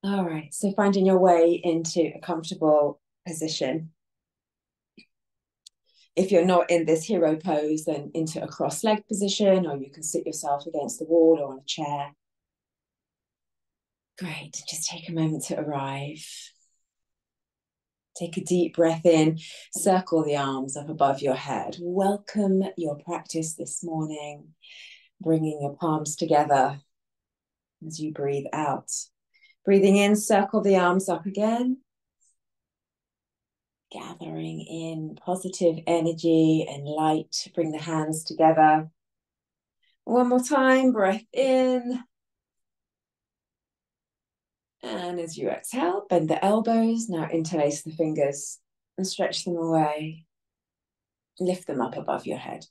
All right, so finding your way into a comfortable position. If you're not in this hero pose, then into a cross-legged position, or you can sit yourself against the wall or on a chair. Great, just take a moment to arrive. Take a deep breath in, circle the arms up above your head. Welcome your practice this morning, bringing your palms together as you breathe out. Breathing in, circle the arms up again. Gathering in positive energy and light. Bring the hands together. One more time, breath in. And as you exhale, bend the elbows. Now interlace the fingers and stretch them away. Lift them up above your head.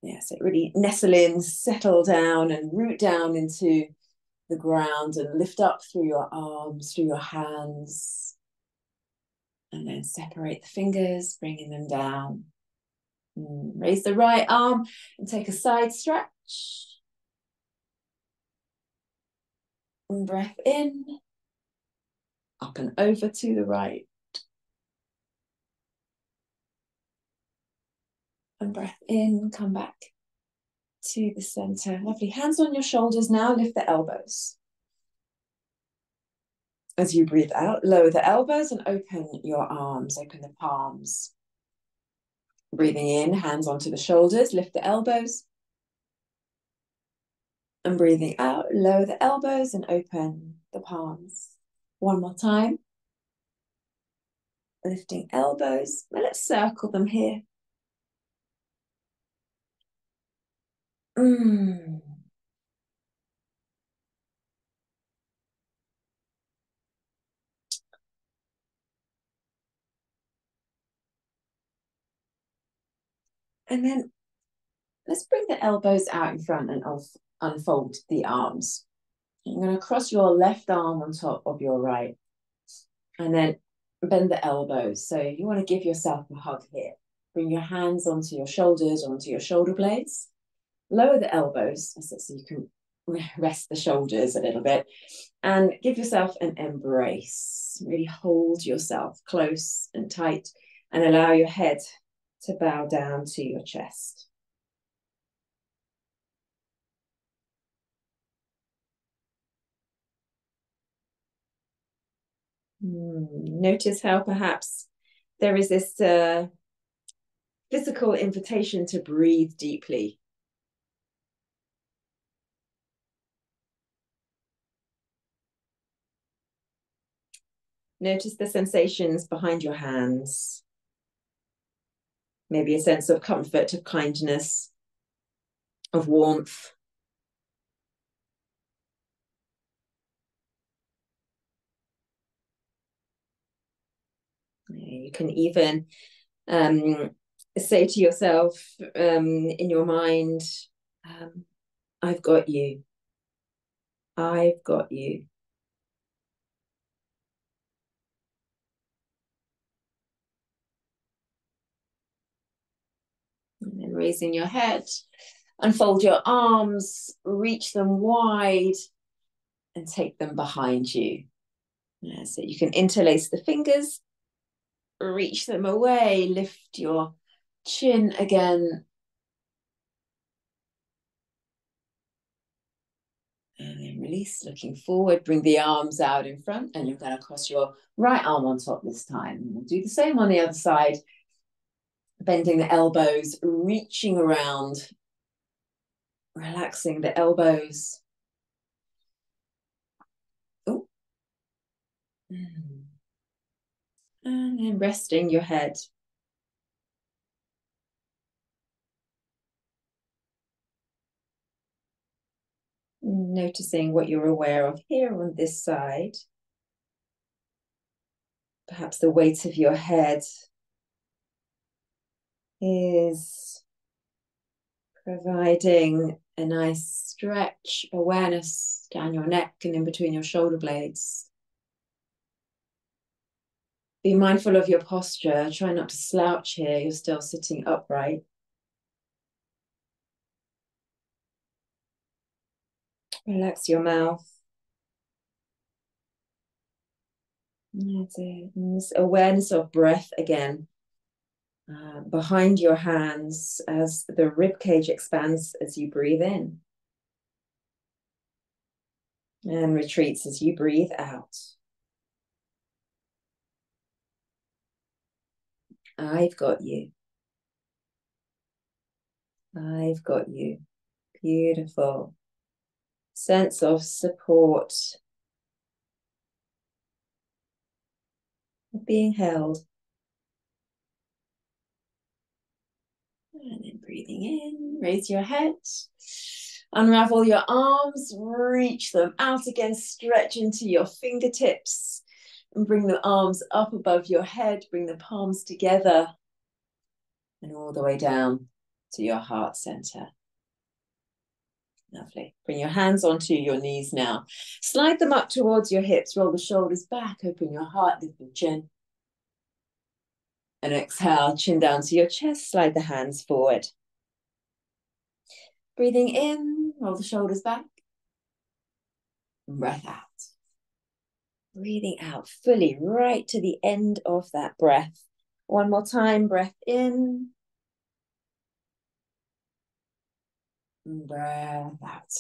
Yeah, so really nestle in, settle down and root down into the ground and lift up through your arms, through your hands. And then separate the fingers, bringing them down. Raise the right arm and take a side stretch. And breath in, up and over to the right. And breath in, come back to the center. Lovely. Hands on your shoulders now, lift the elbows. As you breathe out, lower the elbows and open your arms, open the palms. Breathing in, hands onto the shoulders, lift the elbows. And breathing out, lower the elbows and open the palms. One more time. Lifting elbows. Well, let's circle them here. And then let's bring the elbows out in front and unfold the arms. You're going to cross your left arm on top of your right. And then bend the elbows. So you want to give yourself a hug here. Bring your hands onto your shoulders, onto your shoulder blades. Lower the elbows so you can rest the shoulders a little bit. And give yourself an embrace. Really hold yourself close and tight and allow your head to bow down to your chest. Notice how perhaps there is this physical invitation to breathe deeply. Notice the sensations behind your hands. Maybe a sense of comfort, of kindness, of warmth. You can even say to yourself in your mind, I've got you. I've got you. And then raising your head, unfold your arms, reach them wide, and take them behind you. So you can interlace the fingers, reach them away, lift your chin again. And then release, looking forward, bring the arms out in front, and you're going to cross your right arm on top this time. We'll do the same on the other side, bending the elbows, reaching around, relaxing the elbows. Oh. And then resting your head. Noticing what you're aware of here on this side. Perhaps the weight of your head is providing a nice stretch, awareness down your neck and in between your shoulder blades. Be mindful of your posture. Try not to slouch here. You're still sitting upright. Relax your mouth. That's it. And this awareness of breath again. Behind your hands as the rib cage expands as you breathe in. And retreats as you breathe out. I've got you. I've got you. Beautiful. Sense of support. Of being held. And then breathing in, raise your head. Unravel your arms, reach them out again, stretch into your fingertips. And bring the arms up above your head, bring the palms together. And all the way down to your heart center. Lovely. Bring your hands onto your knees now. Slide them up towards your hips, roll the shoulders back, open your heart, lift your chin. And exhale, chin down to your chest, slide the hands forward. Breathing in, roll the shoulders back. Breath out. Breathing out fully, right to the end of that breath. One more time, breath in. Breath out.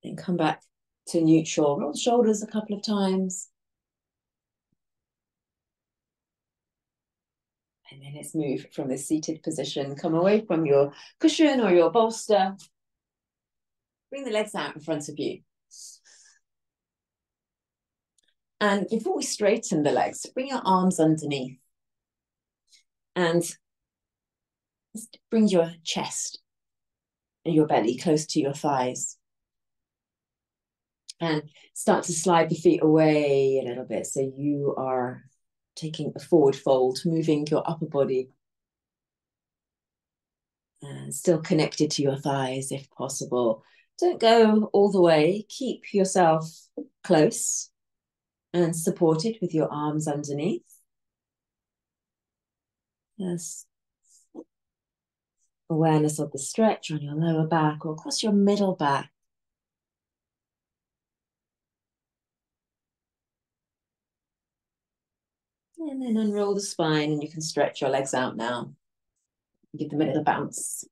Then come back to neutral. Roll the shoulders a couple of times. And then let's move from this seated position. Come away from your cushion or your bolster. Bring the legs out in front of you. And before we straighten the legs, bring your arms underneath. And bring your chest and your belly close to your thighs. And start to slide the feet away a little bit. So you are taking a forward fold, moving your upper body. And still connected to your thighs if possible. Don't go all the way. Keep yourself close and supported with your arms underneath. Yes. Awareness of the stretch on your lower back or across your middle back. And then unroll the spine and you can stretch your legs out now. Give them a little bounce.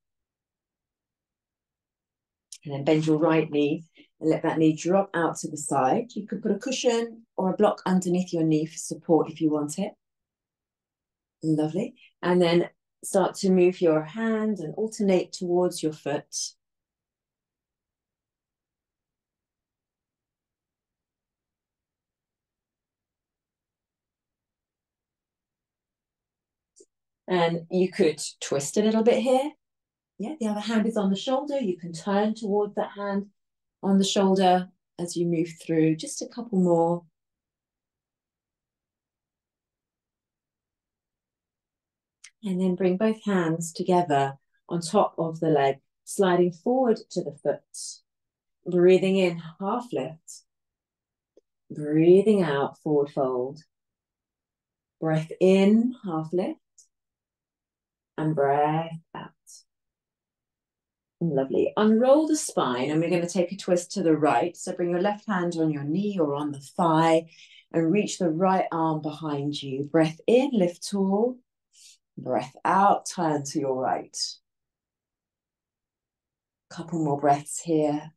And then bend your right knee and let that knee drop out to the side. You could put a cushion or a block underneath your knee for support if you want it. Lovely. And then start to move your hand and alternate towards your foot. And you could twist a little bit here. Yeah, the other hand is on the shoulder. You can turn towards that hand on the shoulder as you move through. Just a couple more. And then bring both hands together on top of the leg, sliding forward to the foot. Breathing in, half lift. Breathing out, forward fold. Breath in, half lift. And breath out. Lovely. Unroll the spine and we're going to take a twist to the right. So bring your left hand on your knee or on the thigh and reach the right arm behind you. Breath in, lift tall. Breath out, turn to your right. Couple more breaths here.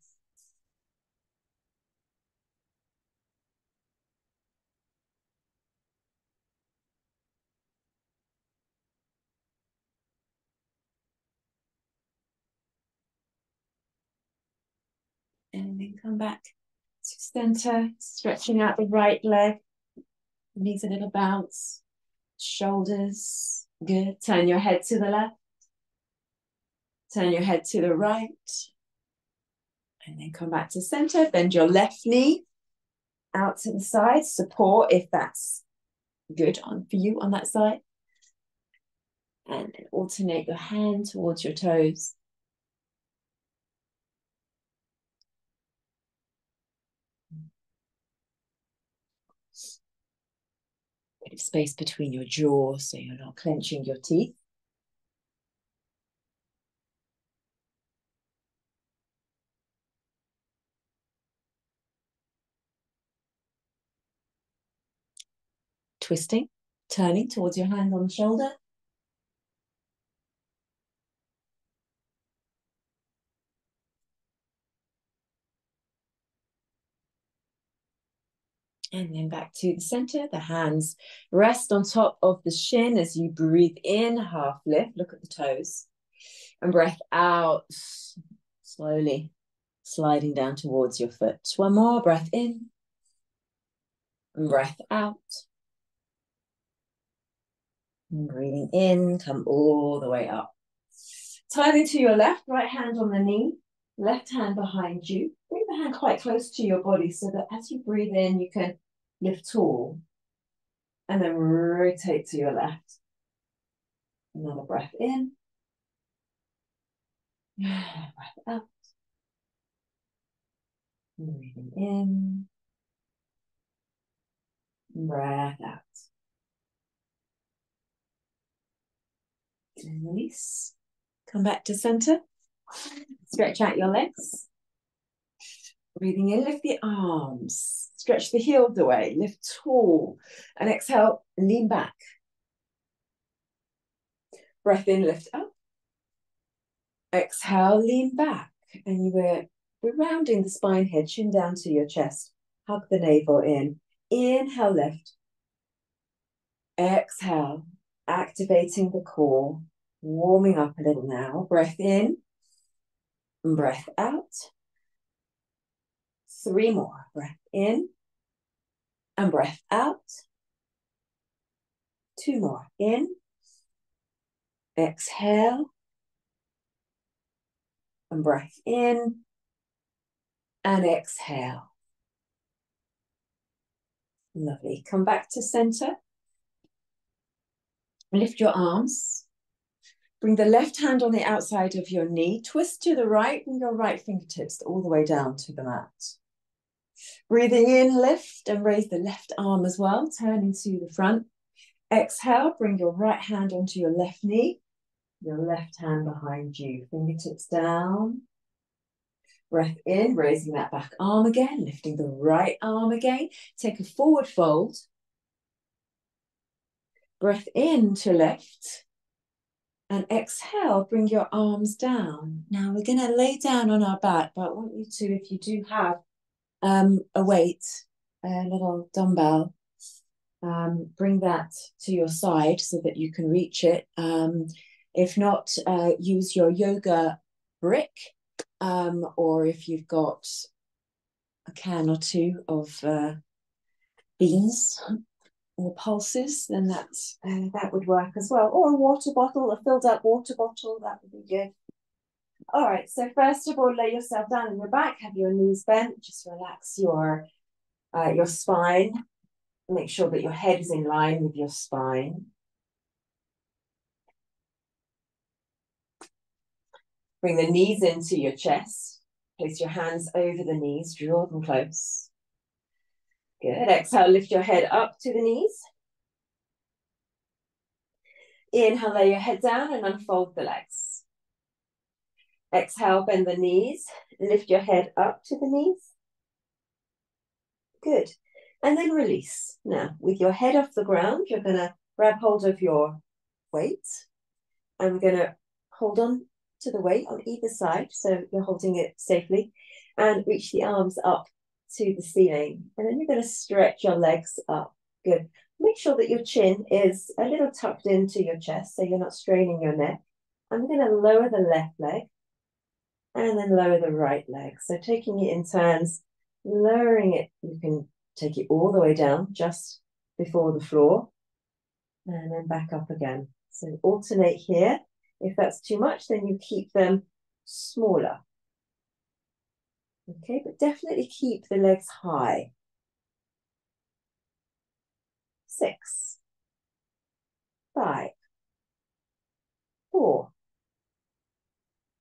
And then come back to center, stretching out the right leg. Knees a little bounce. Shoulders, good. Turn your head to the left. Turn your head to the right. And then come back to center. Bend your left knee out to the side. Support if that's good for you on that side. And then alternate your hand towards your toes. Bit of space between your jaws so you're not clenching your teeth. twisting, turning towards your hand on the shoulder. And then back to the center. The hands rest on top of the shin as you breathe in, half lift. Look at the toes. And breath out, slowly sliding down towards your foot. One more, breath in. And breath out. And breathing in, come all the way up. Turning to your left, right hand on the knee, left hand behind you. Bring the hand quite close to your body so that as you breathe in, you can lift tall. And then rotate to your left. Another breath in. Breath out. Breathing in. Breath out. And release. Come back to center. Stretch out your legs. Breathing in, lift the arms. Stretch the heels away. Lift tall. And exhale, lean back. Breath in, lift up. Exhale, lean back. And we're rounding the spine here, chin down to your chest. Hug the navel in. Inhale, lift. Exhale, activating the core. Warming up a little now. Breath in. And breath out. 3 more. Breath in. And breath out. 2 more. In. Exhale. And breath in. And exhale. Lovely. Come back to center. Lift your arms. Bring the left hand on the outside of your knee. Twist to the right. Bring your right fingertips all the way down to the mat. Breathing in, lift and raise the left arm as well, turning to the front. Exhale, bring your right hand onto your left knee. Your left hand behind you. Fingertips down. Breath in, raising that back arm again, lifting the right arm again. Take a forward fold. Breath in to lift. And exhale, bring your arms down. Now we're going to lay down on our back, but I want you to, if you do have a weight, a little dumbbell, bring that to your side so that you can reach it. If not, use your yoga brick, or if you've got a can or two of beans or pulses, then that would work as well. Or a water bottle, a filled up water bottle, that would be good. All right, so first of all, lay yourself down on your back, have your knees bent, just relax your spine. Make sure that your head is in line with your spine. Bring the knees into your chest. Place your hands over the knees, draw them close. Good, exhale, lift your head up to the knees. Inhale, lay your head down and unfold the legs. Exhale, bend the knees, lift your head up to the knees. Good. And then release. Now, with your head off the ground, you're going to grab hold of your weight. And we're going to hold on to the weight on either side, so you're holding it safely. And reach the arms up to the ceiling. And then you're going to stretch your legs up. Good. Make sure that your chin is a little tucked into your chest, so you're not straining your neck. And we're going to lower the left leg. And then lower the right leg. So taking it in turns, lowering it. You can take it all the way down just before the floor. And then back up again. So alternate here. If that's too much, then you keep them smaller. Okay, but definitely keep the legs high. 6, 5, 4,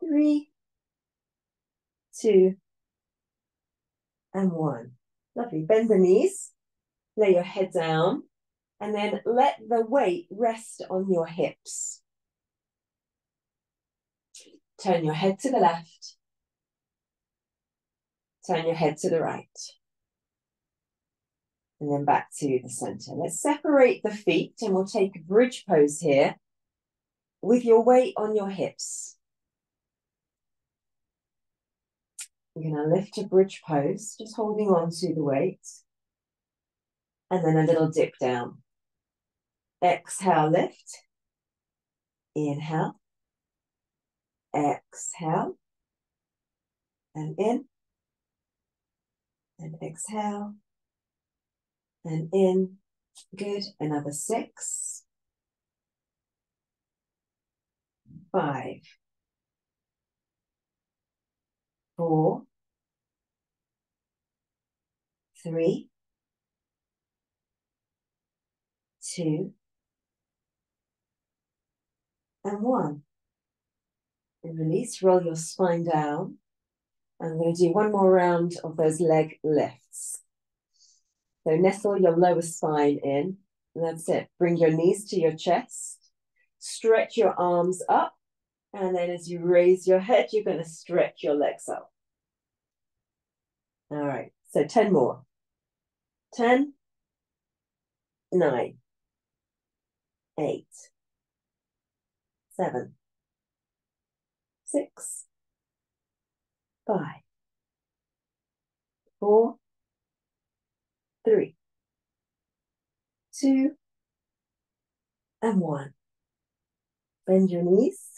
3, 2, and 1. Lovely. Bend the knees, lay your head down, and then let the weight rest on your hips. Turn your head to the left. Turn your head to the right. And then back to the center. Let's separate the feet and we'll take a bridge pose here with your weight on your hips. You're going to lift a bridge pose, just holding on to the weight. And then a little dip down. Exhale, lift. Inhale. Exhale. And in. And exhale. And in. Good. Another 6. 5. 4. 3. 2. And 1. And release. Roll your spine down. I'm going to do one more round of those leg lifts. So nestle your lower spine in. And that's it. Bring your knees to your chest. Stretch your arms up. And then as you raise your head, you're going to stretch your legs up. All right. So 10 more. 10, 9, 8, 7, 6, 5, 4, 3, 2, and 1. Bend your knees,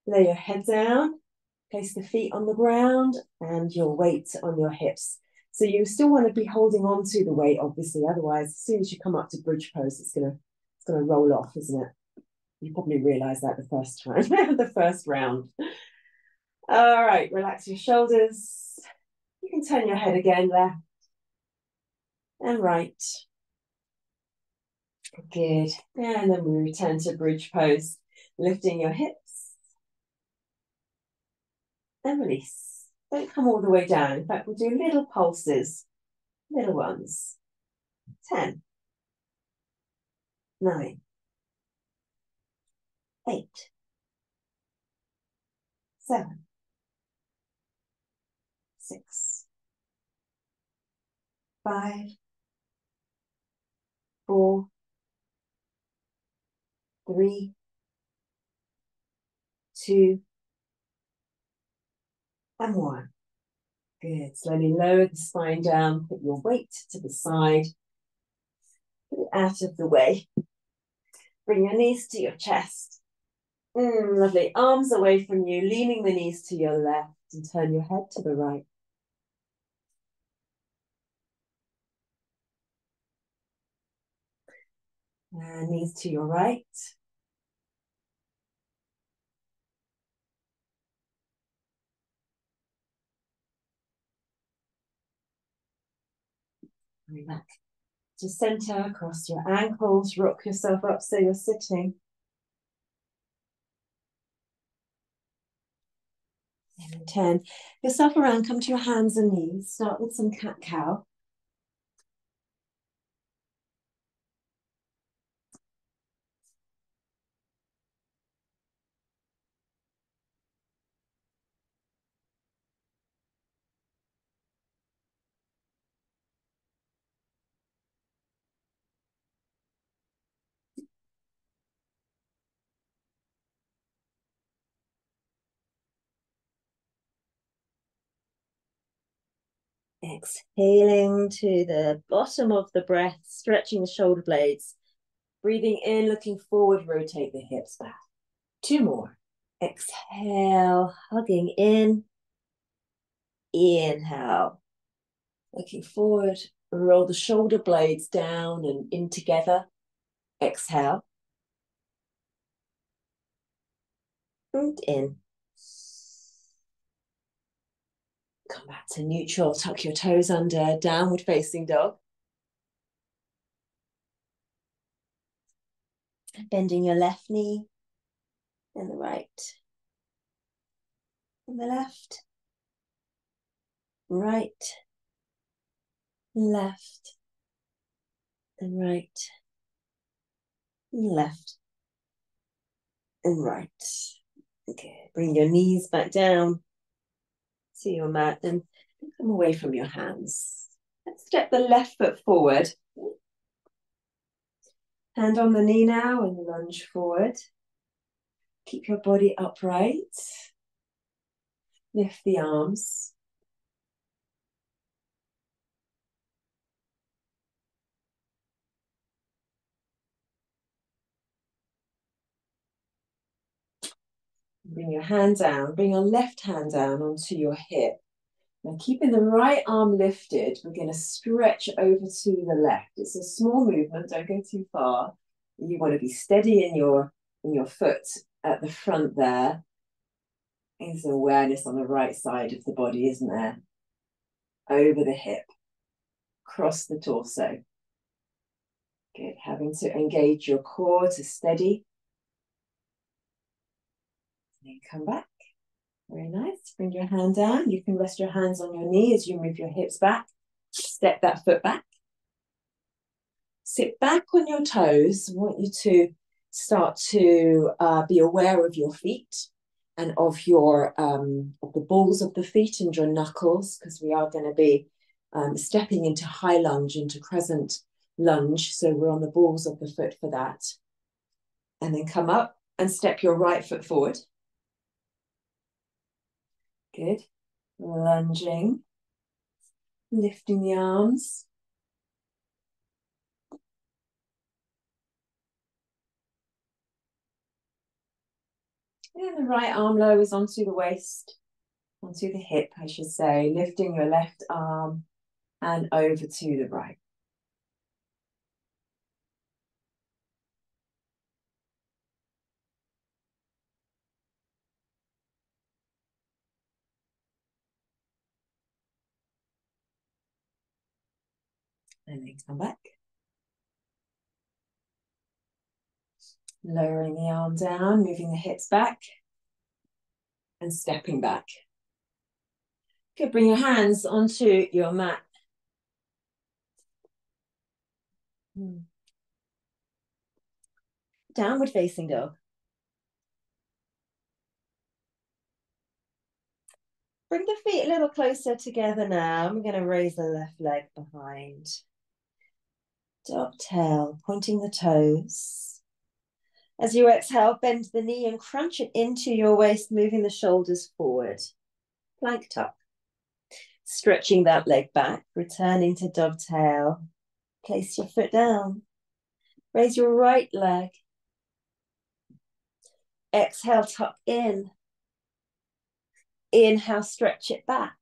lay your head down, place the feet on the ground and your weight on your hips. So you still want to be holding on to the weight, obviously, otherwise as soon as you come up to bridge pose, it's gonna roll off, isn't it? You probably realized that the first time, the first round. All right, relax your shoulders. You can turn your head again, left and right. Good. And then we return to bridge pose, lifting your hips. And release. Don't come all the way down. In fact, we'll do little pulses, little ones. 10, 9, 8, 7, 6, 5, 4, 3, 2, and 1. Good. Slowly lower the spine down. Put your weight to the side. Put it out of the way. Bring your knees to your chest. Lovely. Arms away from you, leaning the knees to your left and turn your head to the right. And knees to your right. Bring back to center, cross your ankles, rock yourself up so you're sitting. And then turn yourself around, come to your hands and knees. Start with some cat-cow. Exhaling to the bottom of the breath, stretching the shoulder blades. Breathing in, looking forward, rotate the hips back. 2 more. Exhale, hugging in. Inhale. Looking forward, roll the shoulder blades down and in together. Exhale. And in. Come back to neutral, tuck your toes under, downward facing dog. Bending your left knee and the right. And the left. Right. Left. And right. And left. And right. Okay, bring your knees back down to your mat and come away from your hands. Let's step the left foot forward. Hand on the knee now and lunge forward. Keep your body upright. Lift the arms. Bring your hand down. Bring your left hand down onto your hip. Now, keeping the right arm lifted, we're going to stretch over to the left. It's a small movement, don't go too far. You want to be steady in your foot at the front there. There's awareness on the right side of the body, isn't there? Over the hip, across the torso. Good, having to engage your core to steady. And then come back. Very nice. Bring your hand down. You can rest your hands on your knee as you move your hips back. Step that foot back. Sit back on your toes. I want you to start to be aware of your feet and of your of the balls of the feet and your knuckles, because we are going to be stepping into high lunge, into crescent lunge. So we're on the balls of the foot for that. And then come up and step your right foot forward. Good. Lunging. Lifting the arms. And the right arm lowers onto the waist, onto the hip, I should say, lifting your left arm and over to the right. And then come back. Lowering the arm down, moving the hips back and stepping back. Good, bring your hands onto your mat. Downward facing dog. Bring the feet a little closer together now. I'm going to raise the left leg behind. Dovetail, pointing the toes. As you exhale, bend the knee and crunch it into your waist, moving the shoulders forward. Plank tuck. Stretching that leg back, returning to dovetail. Place your foot down. Raise your right leg. Exhale, tuck in. Inhale, stretch it back.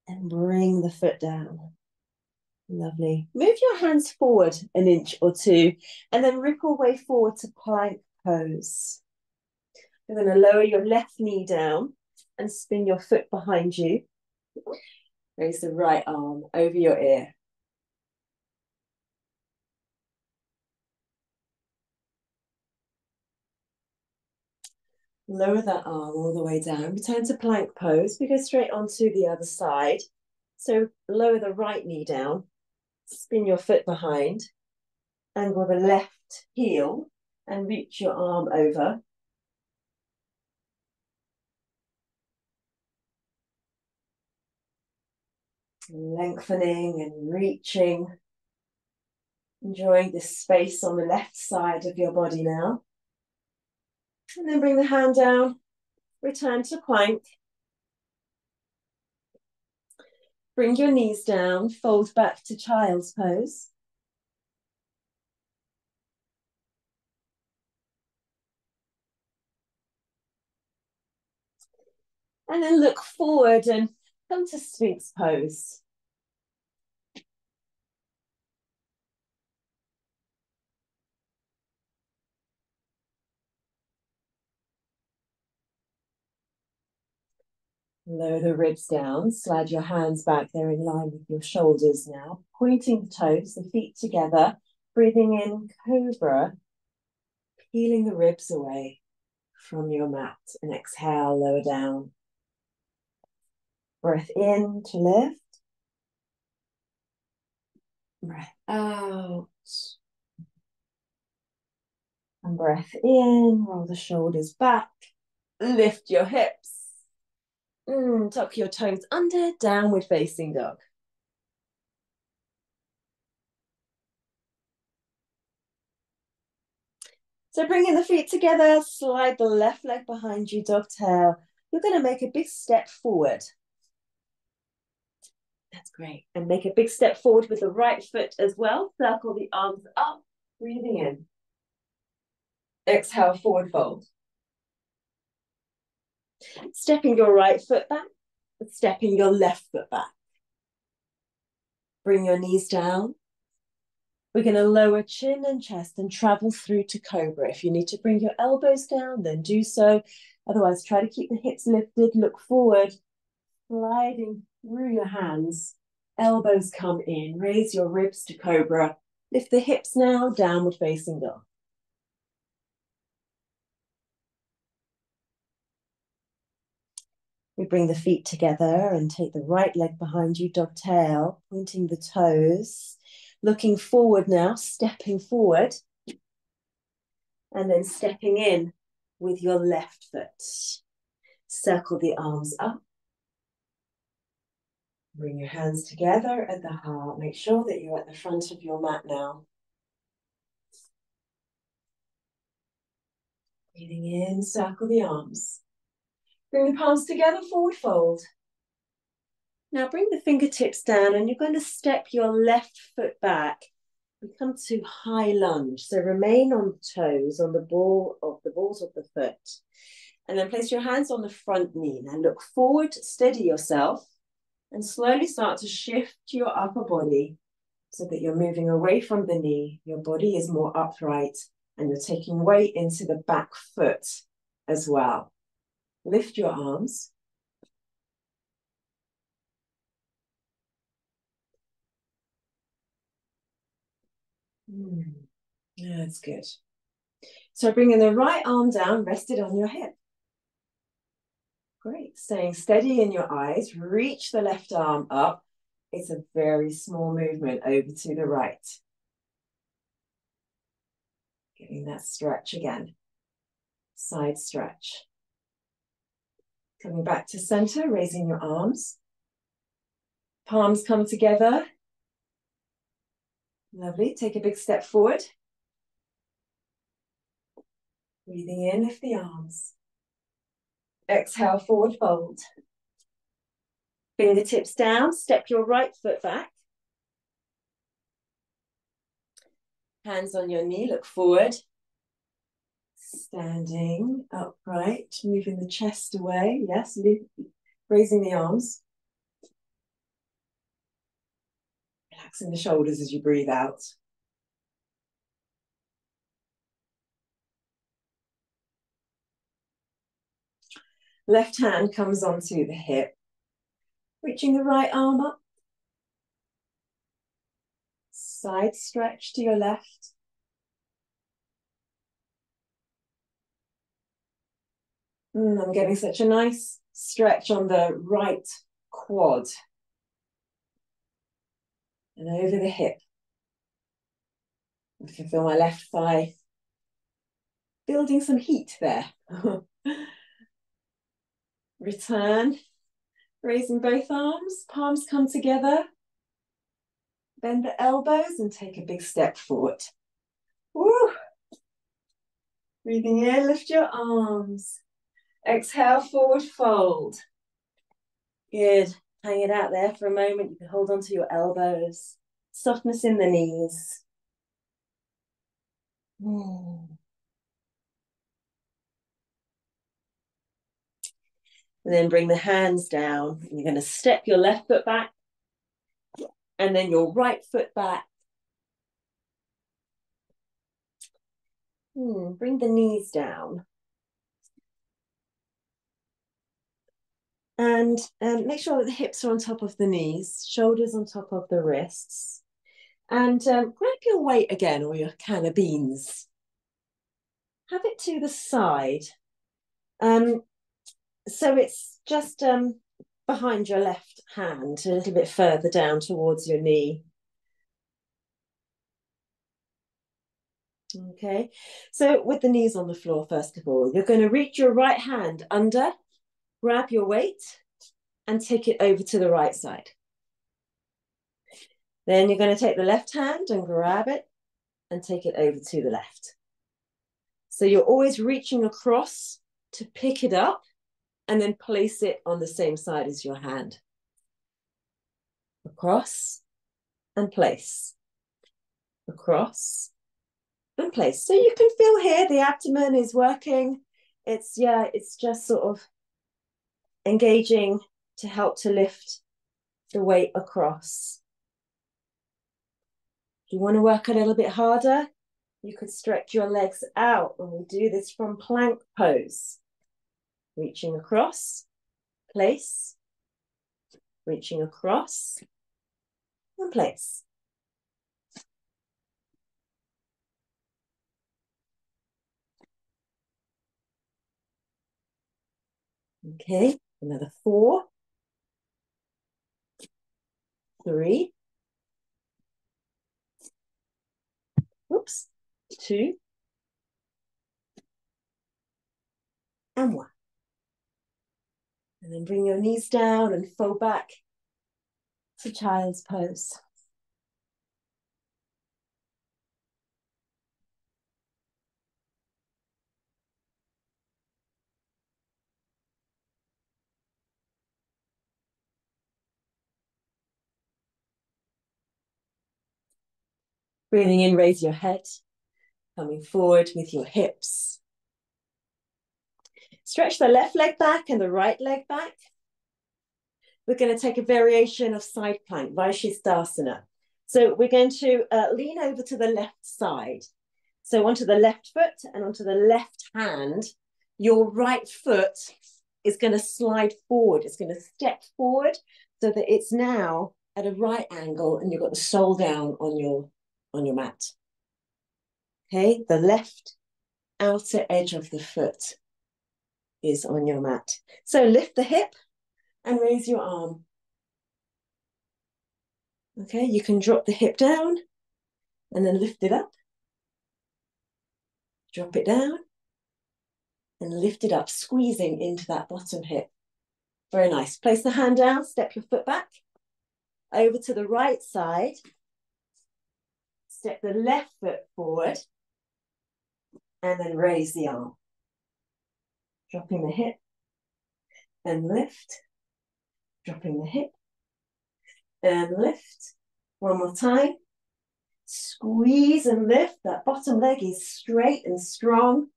And bring the foot down. Lovely. Move your hands forward an inch or two and then ripple way forward to plank pose. You're going to lower your left knee down and spin your foot behind you. Raise the right arm over your ear. Lower that arm all the way down. Return to plank pose. We go straight onto the other side. So lower the right knee down. Spin your foot behind. Angle the left heel and reach your arm over. Lengthening and reaching. Enjoying this space on the left side of your body now. And then bring the hand down. Return to plank. Bring your knees down. Fold back to child's pose. And then look forward and come to Sphinx pose. Lower the ribs down, slide your hands back, they're in line with your shoulders now. Pointing the toes, the feet together, breathing in cobra, peeling the ribs away from your mat. And exhale, lower down. Breath in to lift. Breath out. And breath in, roll the shoulders back, lift your hips. Tuck your toes under, downward facing dog. So bringing the feet together, slide the left leg behind you, dogtail. You're going to make a big step forward. That's great. And make a big step forward with the right foot as well. Circle the arms up, breathing in. Exhale, forward fold. Stepping your right foot back, stepping your left foot back. Bring your knees down. We're going to lower chin and chest and travel through to cobra. If you need to bring your elbows down, then do so. Otherwise, try to keep the hips lifted, look forward, sliding through your hands. Elbows come in, raise your ribs to cobra. Lift the hips now, downward facing dog. We bring the feet together and take the right leg behind you, dogtail, pointing the toes. Looking forward now, stepping forward. And then stepping in with your left foot. Circle the arms up. Bring your hands together at the heart. Make sure that you're at the front of your mat now. Breathing in, circle the arms. Bring the palms together, forward fold. Now bring the fingertips down and you're going to step your left foot back. We come to high lunge. So remain on the toes, on the balls of the foot. And then place your hands on the front knee. Now look forward, steady yourself, and slowly start to shift your upper body so that you're moving away from the knee. Your body is more upright and you're taking weight into the back foot as well. Lift your arms. Yeah, that's good. So bringing the right arm down, rested on your hip. Great. Staying steady in your eyes. Reach the left arm up. It's a very small movement over to the right. Getting that stretch again. Side stretch. Coming back to center, raising your arms. Palms come together. Lovely. Take a big step forward. Breathing in, lift the arms. Exhale, forward fold. Fingertips down, step your right foot back. Hands on your knee, look forward. Standing upright, moving the chest away. Yes, raising the arms. Relaxing the shoulders as you breathe out. Left hand comes onto the hip. Reaching the right arm up. Side stretch to your left. I'm getting such a nice stretch on the right quad. And over the hip. I can feel my left thigh building some heat there. Return. Raising both arms, palms come together. Bend the elbows and take a big step forward. Woo. Breathing in, lift your arms. Exhale, forward fold. Good. Hang it out there for a moment. You can hold on to your elbows. Softness in the knees. And then bring the hands down. You're going to step your left foot back and then your right foot back. Bring the knees down. And make sure that the hips are on top of the knees, shoulders on top of the wrists. And grab your weight again, or your can of beans. Have it to the side. So it's just behind your left hand, a little bit further down towards your knee. Okay, so with the knees on the floor, first of all, you're going to reach your right hand under, grab your weight, and take it over to the right side. Then you're going to take the left hand and grab it and take it over to the left. So you're always reaching across to pick it up and then place it on the same side as your hand. Across and place. Across and place. So you can feel here the abdomen is working. It's just sort of engaging to help to lift the weight across. If you want to work a little bit harder, you could stretch your legs out, and we do this from plank pose. Reaching across, place, reaching across, and place. Okay, another 4, 3, oops, 2, and 1. And then bring your knees down and fold back to child's pose. Breathing in, raise your head, coming forward with your hips. Stretch the left leg back and the right leg back. We're going to take a variation of side plank, Vaishisthasana. So we're going to lean over to the left side. So onto the left foot and onto the left hand, your right foot is going to slide forward. It's going to step forward so that it's now at a right angle and you've got the sole down on your mat. Okay, the left outer edge of the foot is on your mat. So lift the hip and raise your arm. Okay, you can drop the hip down and then lift it up. Drop it down and lift it up, squeezing into that bottom hip. Very nice. Place the hand down, step your foot back. Over to the right side. Step the left foot forward and then raise the arm. Dropping the hip and lift. Dropping the hip and lift. One more time. Squeeze and lift. That bottom leg is straight and strong.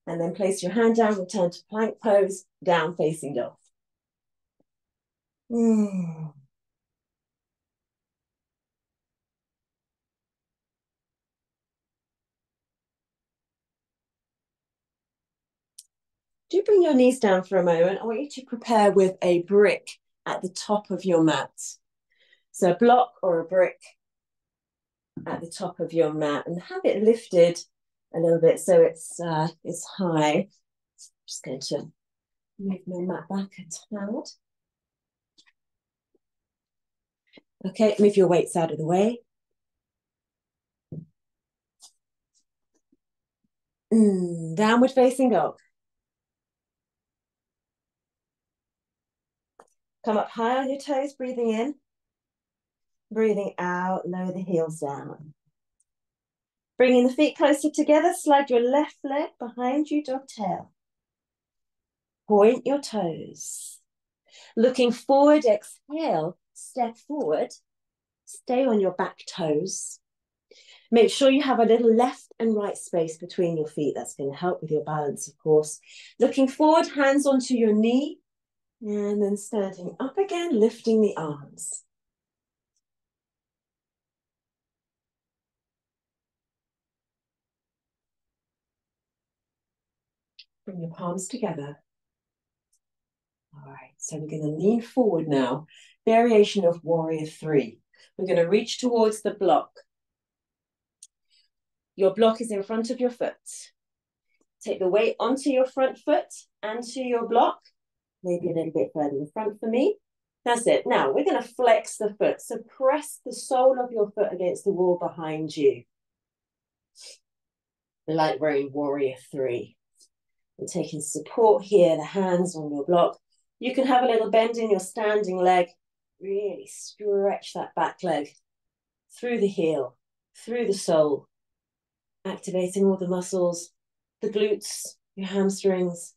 And then place your hand down, return to plank pose, down facing dog. Do bring your knees down for a moment. I want you to prepare with a brick at the top of your mat. So a block or a brick at the top of your mat, and have it lifted a little bit so it's high. Just going to move my mat back a tad. Okay, move your weights out of the way. Downward facing dog. Come up high on your toes, breathing in. Breathing out, lower the heels down. Bringing the feet closer together, slide your left leg behind you, dog tail. Point your toes. Looking forward, exhale, step forward. Stay on your back toes. Make sure you have a little left and right space between your feet. That's going to help with your balance, of course. Looking forward, hands onto your knee. And then standing up again, lifting the arms. Bring your palms together. All right, so we're going to lean forward now. Variation of warrior 3. We're going to reach towards the block. Your block is in front of your foot. Take the weight onto your front foot and to your block. Maybe a little bit further in front for me. That's it. Now we're going to flex the foot. So press the sole of your foot against the wall behind you. Like we're in warrior 3. We're taking support here, the hands on your block. You can have a little bend in your standing leg. Really stretch that back leg through the heel, through the sole, activating all the muscles the glutes, your hamstrings.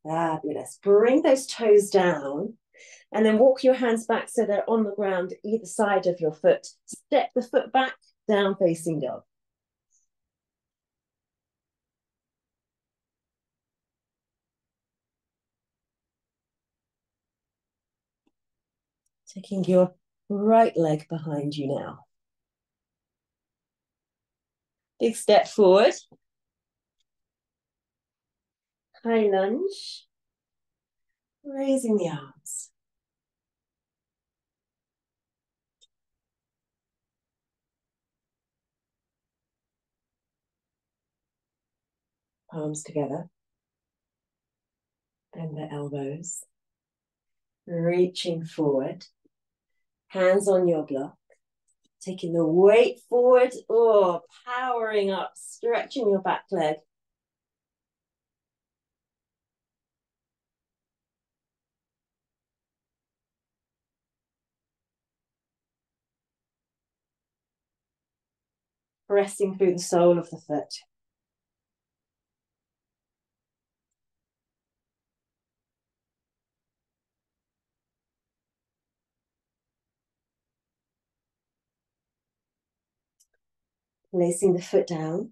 Fabulous. Bring those toes down and then walk your hands back so they're on the ground either side of your foot. Step the foot back, down facing dog. Taking your right leg behind you now. Big step forward. High lunge. Raising the arms. Palms together. Bend the elbows. Reaching forward. Hands on your block. Taking the weight forward. Oh, powering up. Stretching your back leg. Pressing through the sole of the foot. Placing the foot down,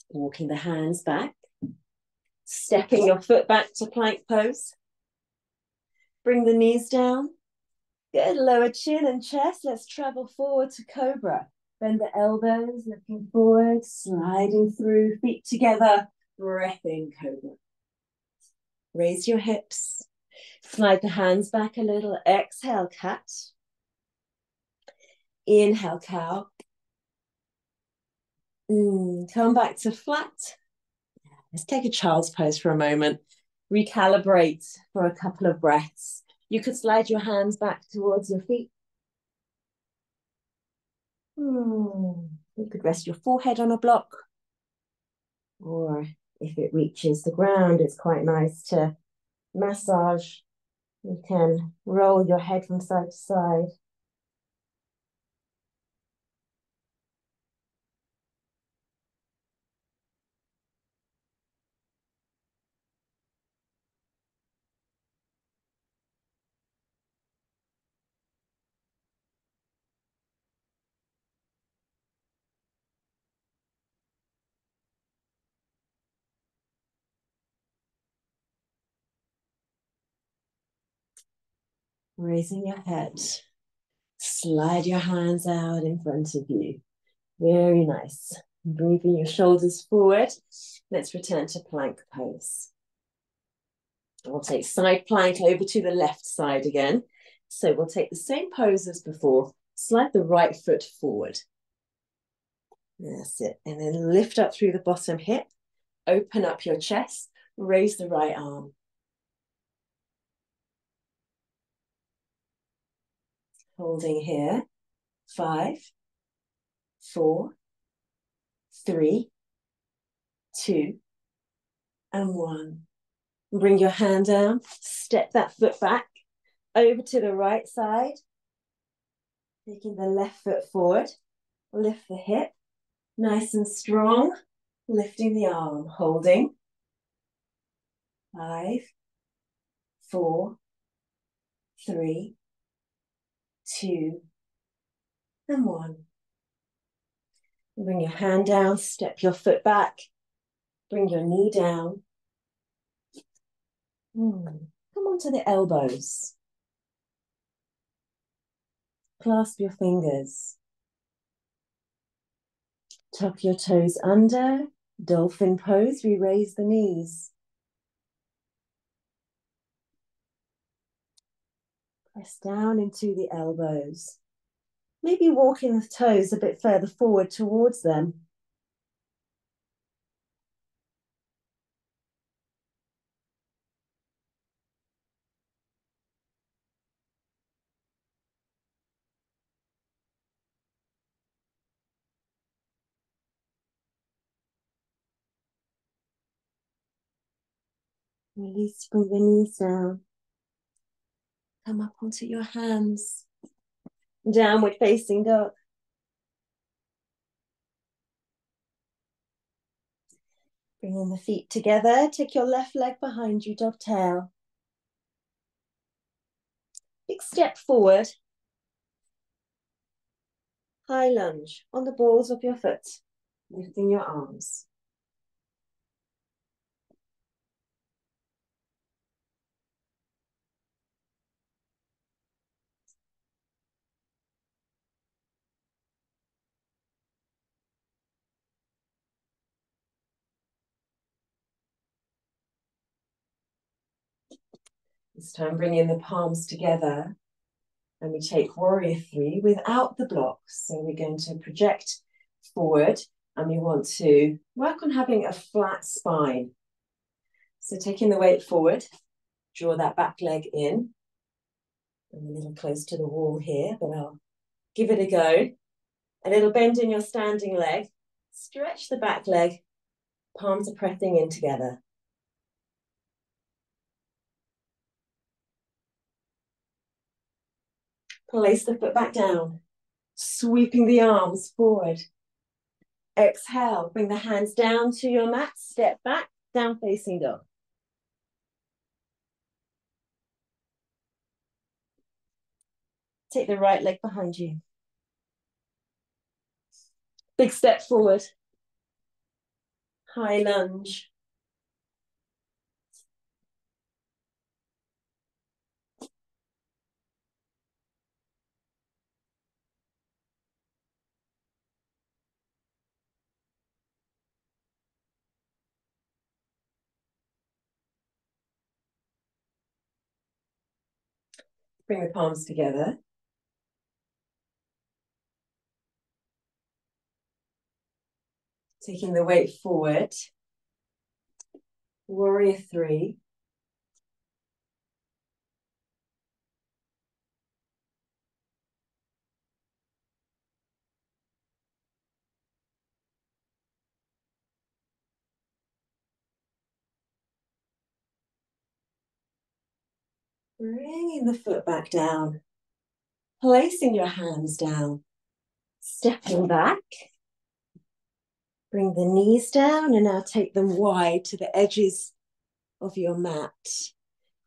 walking the hands back, stepping your foot back to plank pose. Bring the knees down. Good, lower chin and chest. Let's travel forward to cobra. Bend the elbows, looking forward, sliding through, feet together, breath in cobra. Raise your hips. Slide the hands back a little. Exhale, cat. Inhale, cow. Come back to flat. Let's take a child's pose for a moment. Recalibrate for a couple of breaths. You could slide your hands back towards your feet. You could rest your forehead on a block. Or if it reaches the ground, it's quite nice to massage. You can roll your head from side to side. Raising your head. Slide your hands out in front of you. Very nice. Bringing your shoulders forward. Let's return to plank pose. We'll take side plank over to the left side again. So we'll take the same pose as before. Slide the right foot forward. That's it. And then lift up through the bottom hip. Open up your chest. Raise the right arm. Holding here. 5, 4, 3, 2, and 1. Bring your hand down. Step that foot back. Over to the right side. Taking the left foot forward. Lift the hip. Nice and strong. Lifting the arm. Holding. 5, 4, 3, 2, and 1. Bring your hand down, step your foot back, bring your knee down. Come onto the elbows. Clasp your fingers. Tuck your toes under. Dolphin pose, we raise the knees. Press down into the elbows. Maybe walking the toes a bit further forward towards them. Release, bring the knees down. Come up onto your hands. Downward facing dog. Bringing the feet together. Take your left leg behind you, dog tail. Big step forward. High lunge on the balls of your foot. Lifting your arms. This time bringing the palms together. And we take warrior 3 without the blocks. So we're going to project forward and we want to work on having a flat spine. So taking the weight forward, draw that back leg in. I'm a little close to the wall here, but I'll give it a go. A little bend in your standing leg. Stretch the back leg. Palms are pressing in together. Place the foot back down. Sweeping the arms forward. Exhale, bring the hands down to your mat. Step back, down facing dog. Take the right leg behind you. Big step forward. High lunge. Bring the palms together. Taking the weight forward. Warrior 3. Bringing the foot back down. Placing your hands down. Stepping back. Bring the knees down and now take them wide to the edges of your mat.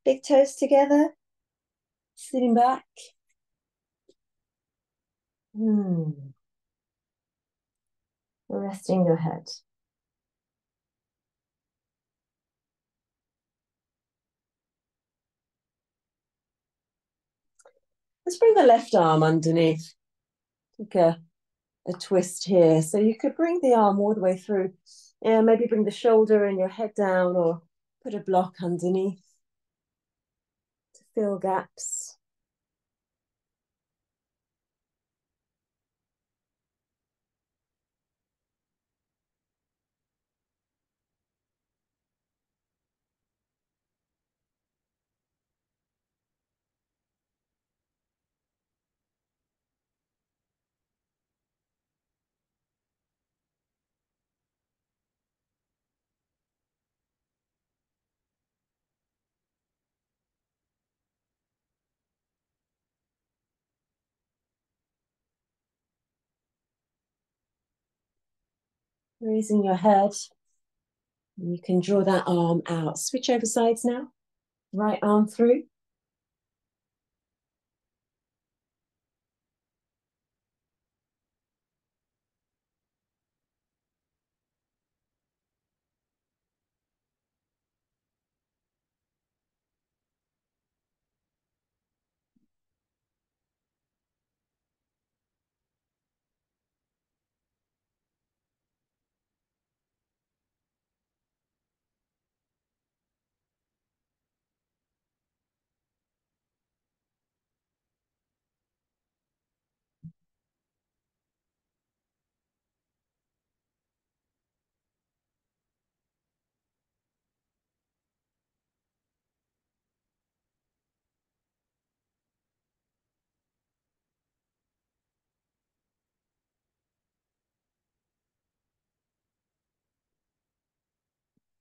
Big toes together. Sitting back. Resting your head. Let's bring the left arm underneath. Take a twist here. So you could bring the arm all the way through. And maybe bring the shoulder and your head down or put a block underneath to fill gaps. Raising your head. You can draw that arm out. Switch over sides now. Right arm through.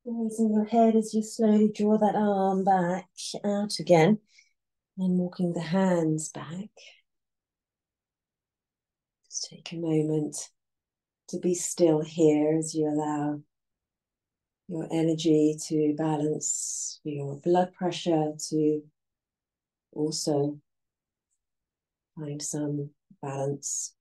Raising your head as you slowly draw that arm back out again. And walking the hands back. Just take a moment to be still here as you allow your energy to balance, your blood pressure to also find some balance.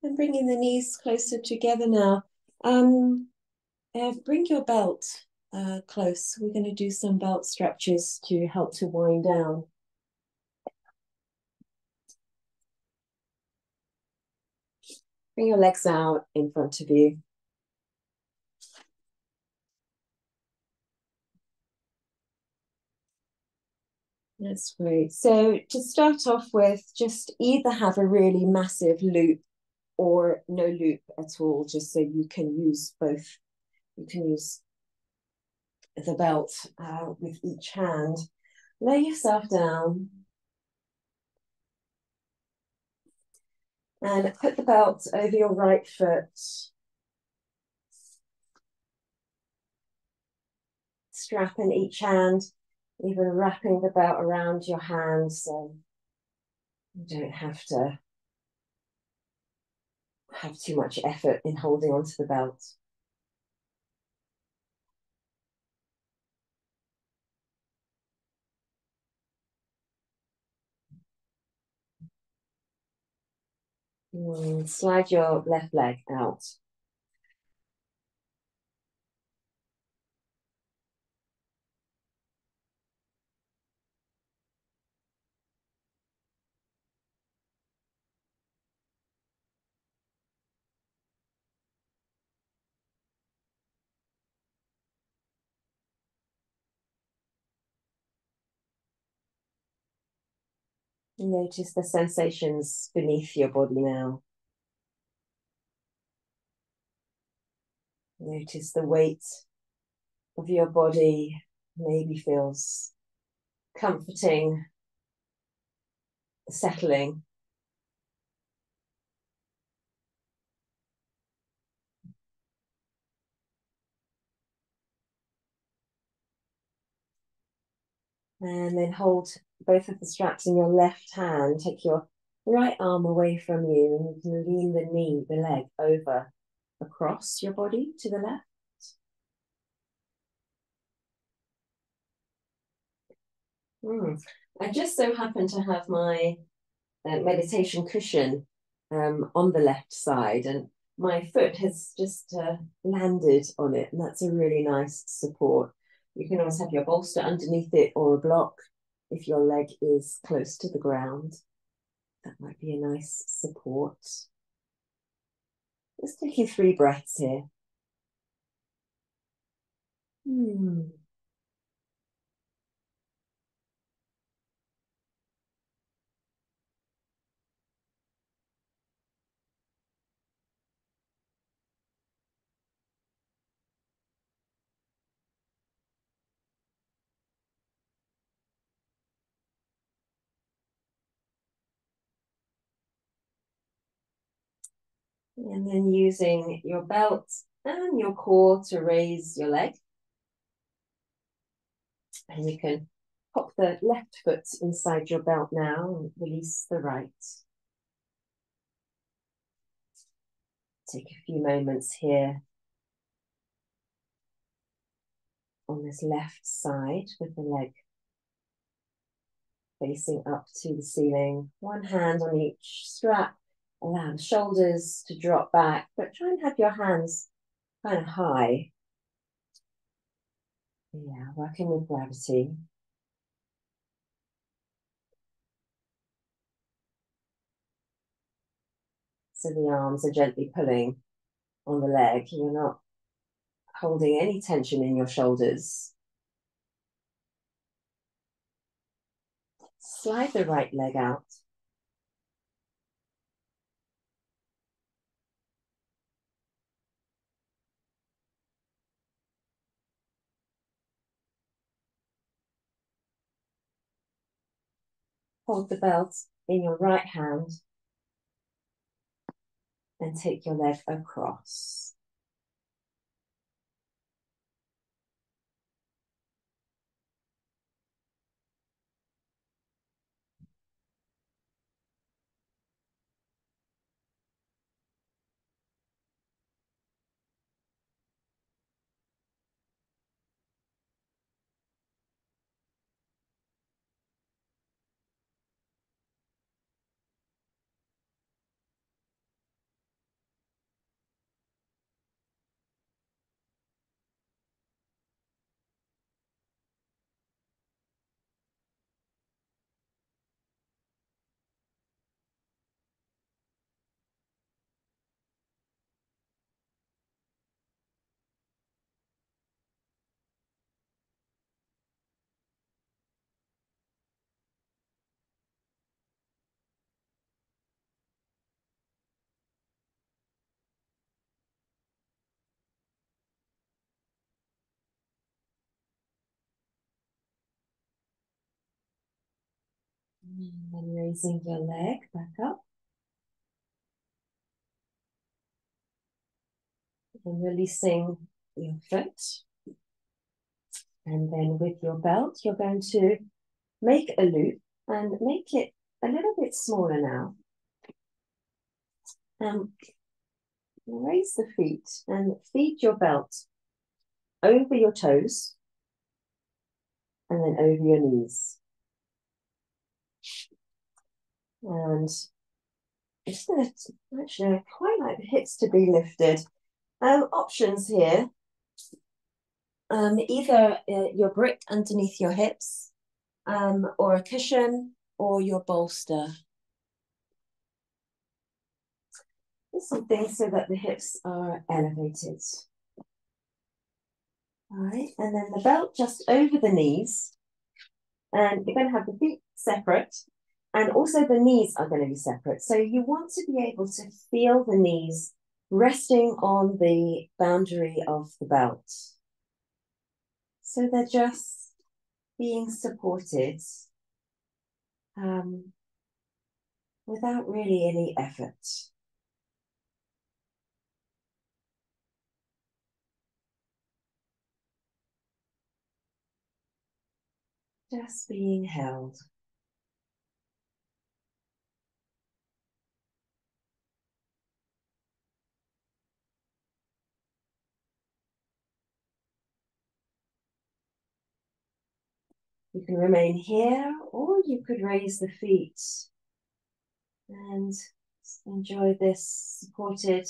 And bringing the knees closer together now. Bring your belt close. We're going to do some belt stretches to help to wind down. Bring your legs out in front of you. That's great. So to start off with, just either have a really massive loop or no loop at all, just so you can use both. You can use the belt with each hand. Lay yourself down and put the belt over your right foot. Strap in each hand, even wrapping the belt around your hand so you don't have to have too much effort in holding onto the belt. And slide your left leg out. Notice the sensations beneath your body now. Notice the weight of your body maybe feels comforting, settling. And then hold both of the straps in your left hand. Take your right arm away from you and you can lean the knee, the leg over across your body to the left. I just so happen to have my meditation cushion on the left side, and my foot has just landed on it, and that's a really nice support. You can always have your bolster underneath it or a block if your leg is close to the ground. That might be a nice support. Let's take you 3 breaths here. And then using your belt and your core to raise your leg. And you can pop the left foot inside your belt now and release the right. Take a few moments here on this left side with the leg facing up to the ceiling. One hand on each strap. Allow the shoulders to drop back, but try and have your hands kind of high. Yeah, working with gravity. So the arms are gently pulling on the leg. You're not holding any tension in your shoulders. Slide the right leg out. Hold the belt in your right hand and take your leg across. And then raising your leg back up. And releasing your foot. And then with your belt, you're going to make a loop and make it a little bit smaller now. Raise the feet and feed your belt over your toes and then over your knees. And I'm just going to, actually, I quite like the hips to be lifted. Options here. Either your brick underneath your hips, or a cushion, or your bolster. There's something so that the hips are elevated. All right, and then the belt just over the knees. And you're going to have the feet separate, and also the knees are going to be separate. So you want to be able to feel the knees resting on the boundary of the belt. So they're just being supported without really any effort. Just being held. You can remain here, or you could raise the feet and enjoy this supported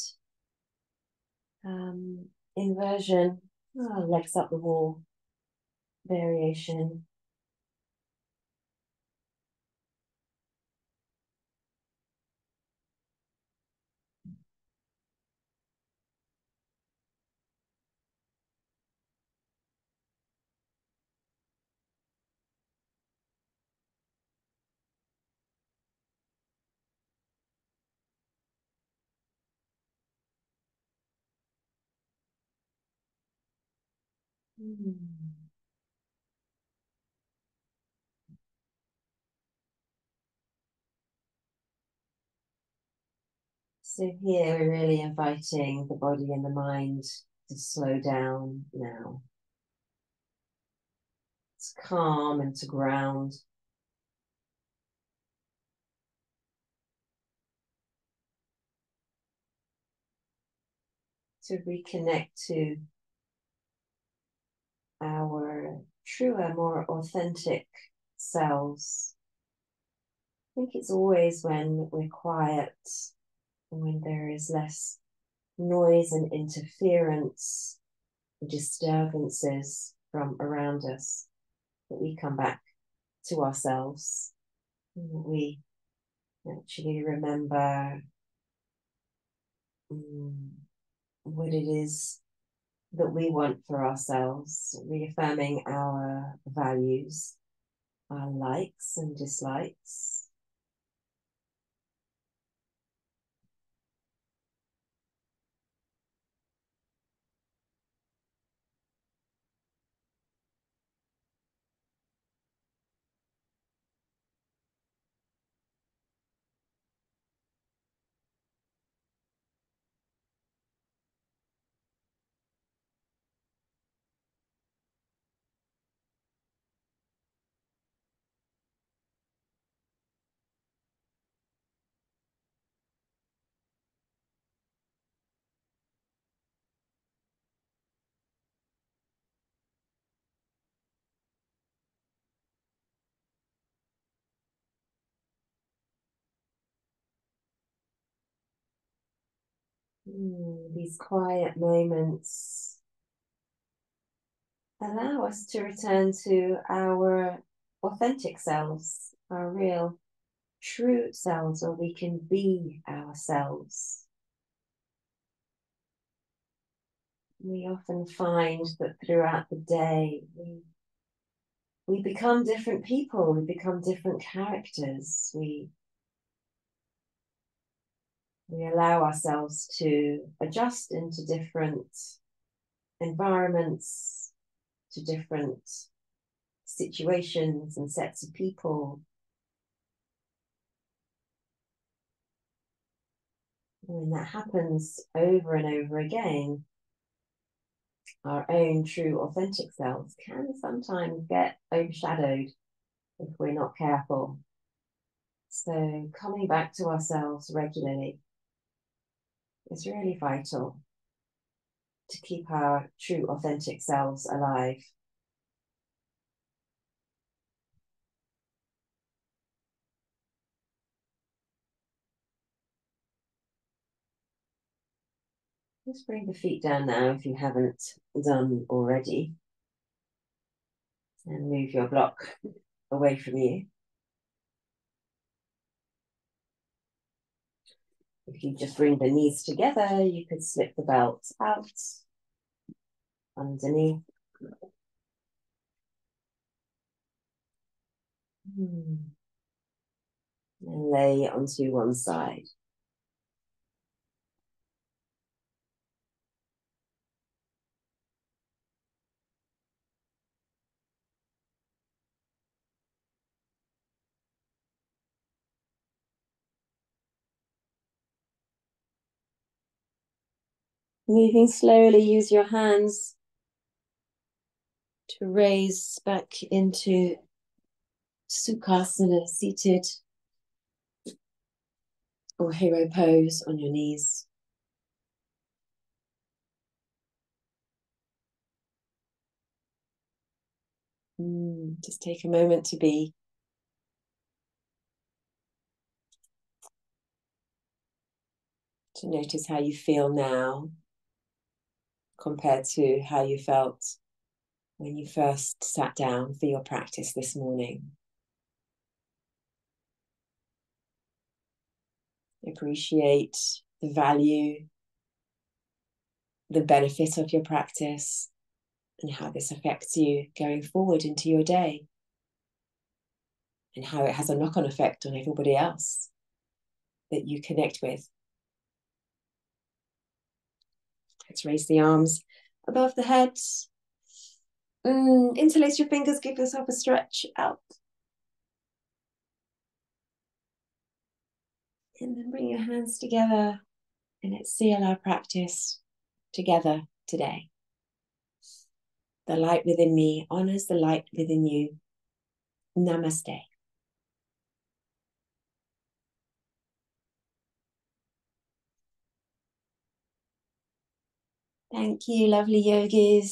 inversion, legs up the wall variation. So here we're really inviting the body and the mind to slow down now. To calm and to ground. To reconnect to our truer, more authentic selves. I think it's always when we're quiet, when there is less noise and interference, disturbances from around us, that we come back to ourselves. And that we actually remember what it is that we want for ourselves, reaffirming our values, our likes and dislikes. These quiet moments allow us to return to our authentic selves, our real, true selves, where we can be ourselves. We often find that throughout the day, we become different people, we become different characters, we allow ourselves to adjust into different environments, to different situations and sets of people. when that happens over and over again, our own true authentic selves can sometimes get overshadowed if we're not careful. So coming back to ourselves regularly is really vital to keep our true authentic selves alive. Just bring the feet down now if you haven't done already. And move your block away from you. If you just bring the knees together, you could slip the belt out underneath. And lay onto one side. Moving slowly, use your hands to raise back into Sukhasana, seated, or hero pose on your knees. Just take a moment to be. To notice how you feel now compared to how you felt when you first sat down for your practice this morning. Appreciate the value, the benefit of your practice, and how this affects you going forward into your day, and how it has a knock-on effect on everybody else that you connect with. Let's raise the arms above the head. Interlace your fingers, give yourself a stretch out. And then bring your hands together, and let's seal our practice together today. The light within me honors the light within you. Namaste. Thank you, lovely yogis.